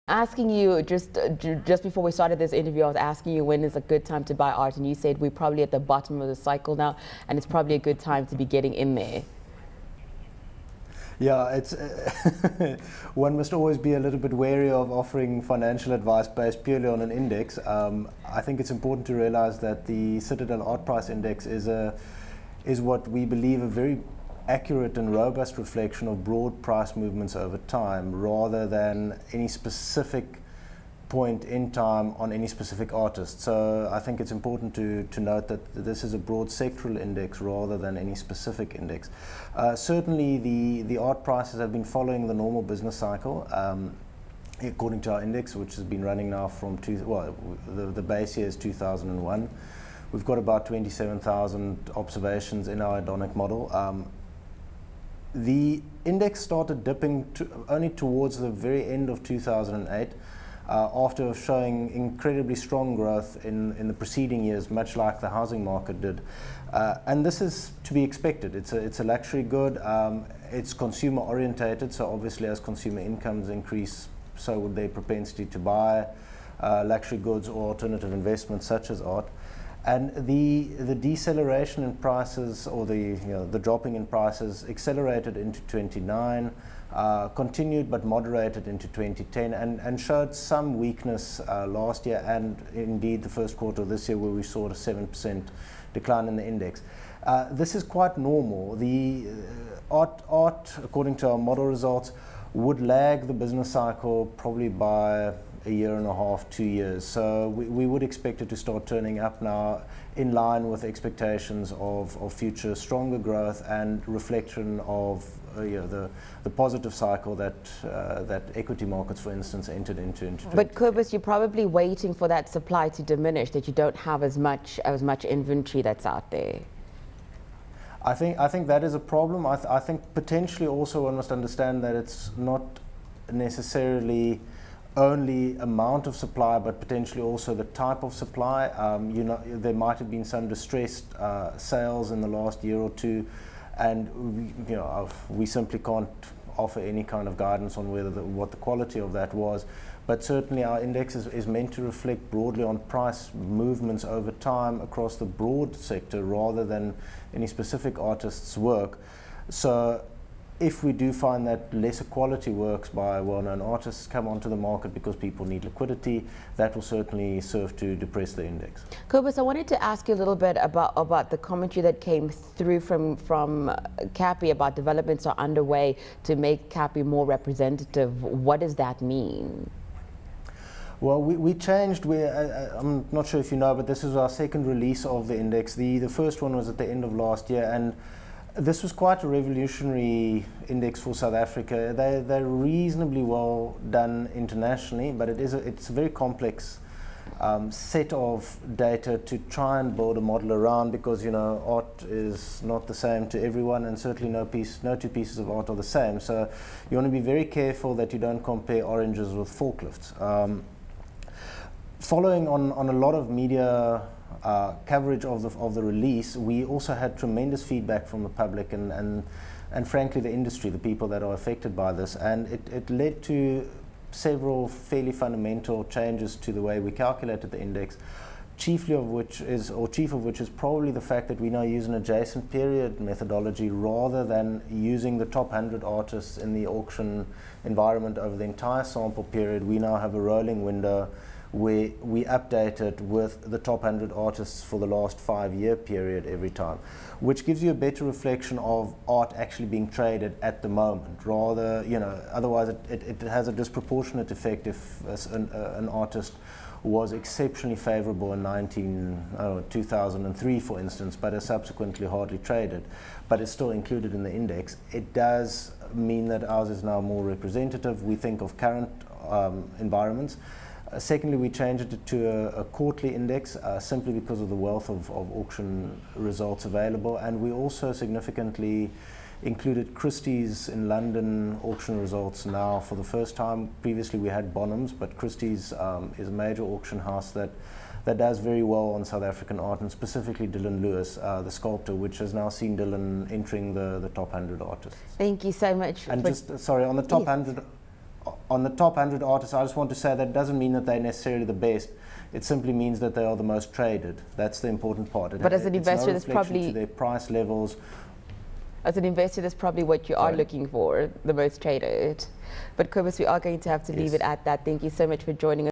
Asking you just before we started this interview, I was asking you when is a good time to buy art, and you said we're probably at the bottom of the cycle now, and it's probably a good time to be getting in there. Yeah, it's one must always be a little bit wary of offering financial advice based purely on an index. I think it's important to realize that the Citadel Art Price Index is what we believe a very accurate and robust reflection of broad price movements over time, rather than any specific point in time on any specific artist. So I think it's important to note that this is a broad sectoral index rather than any specific index. Certainly the art prices have been following the normal business cycle, according to our index, which has been running now from the base year is 2001. We've got about 27,000 observations in our hedonic model. The index started dipping only towards the very end of 2008, after showing incredibly strong growth in the preceding years, much like the housing market did. And this is to be expected. It's a luxury good. It's consumer orientated, so obviously as consumer incomes increase, so would their propensity to buy luxury goods or alternative investments such as art. And the deceleration in prices, or the dropping in prices, accelerated into 29, continued but moderated into 2010, and showed some weakness last year, and indeed the first quarter of this year, where we saw a 7% decline in the index. This is quite normal. The art, according to our model results, would lag the business cycle probably by a year and a half, 2 years. So we would expect it to start turning up now, in line with expectations of future stronger growth and reflection of the positive cycle that equity markets, for instance, entered into. But Cobus, you're probably waiting for that supply to diminish, that you don't have as much inventory that's out there. I think that is a problem. I think potentially also one must understand that it's not necessarily only amount of supply, but potentially also the type of supply. There might have been some distressed sales in the last year or two, and we simply can't offer any kind of guidance on what the quality of that was. But certainly our index is meant to reflect broadly on price movements over time across the broad sector, rather than any specific artist's work. So if we do find that lesser quality works by well-known artists come onto the market because people need liquidity, that will certainly serve to depress the index. Cobus, I wanted to ask you a little bit about the commentary that came through from CAPI about developments are underway to make CAPI more representative. What does that mean? Well, we changed. I'm not sure if you know, but this is our second release of the index. The first one was at the end of last year, and this was quite a revolutionary index for South Africa. They're reasonably well done internationally, but it's a very complex set of data to try and build a model around, because art is not the same to everyone, and certainly no two pieces of art are the same. So you want to be very careful that you don't compare oranges with forklifts. Following on a lot of media coverage of the release, we also had tremendous feedback from the public and frankly the industry, the people that are affected by this, and it led to several fairly fundamental changes to the way we calculated the index, chief of which is probably the fact that we now use an adjacent period methodology rather than using the top 100 artists in the auction environment over the entire sample period. We now have a rolling window where we update it with the top 100 artists for the last 5-year period every time, which gives you a better reflection of art actually being traded at the moment, rather, otherwise it has a disproportionate effect if an artist was exceptionally favorable in 2003, for instance, but is subsequently hardly traded, but is still included in the index. It does mean that ours is now more representative, we think, of current environments. Secondly, we changed it to a quarterly index simply because of the wealth of auction results available, and we also significantly included Christie's in London auction results now for the first time. Previously we had Bonhams, but Christie's is a major auction house that does very well on South African art, and specifically Dylan Lewis, the sculptor, which has now seen Dylan entering the top 100 artists. Thank you so much. And just, sorry, on the top 100 on the top 100 artists, I just want to say that doesn't mean that they're necessarily the best. It simply means that they are the most traded. That's the important part. But as an investor, that's probably to their price levels. As an investor, that's probably what you are looking for, the most traded. But Cobus, we are going to have to leave it at that. Thank you so much for joining us.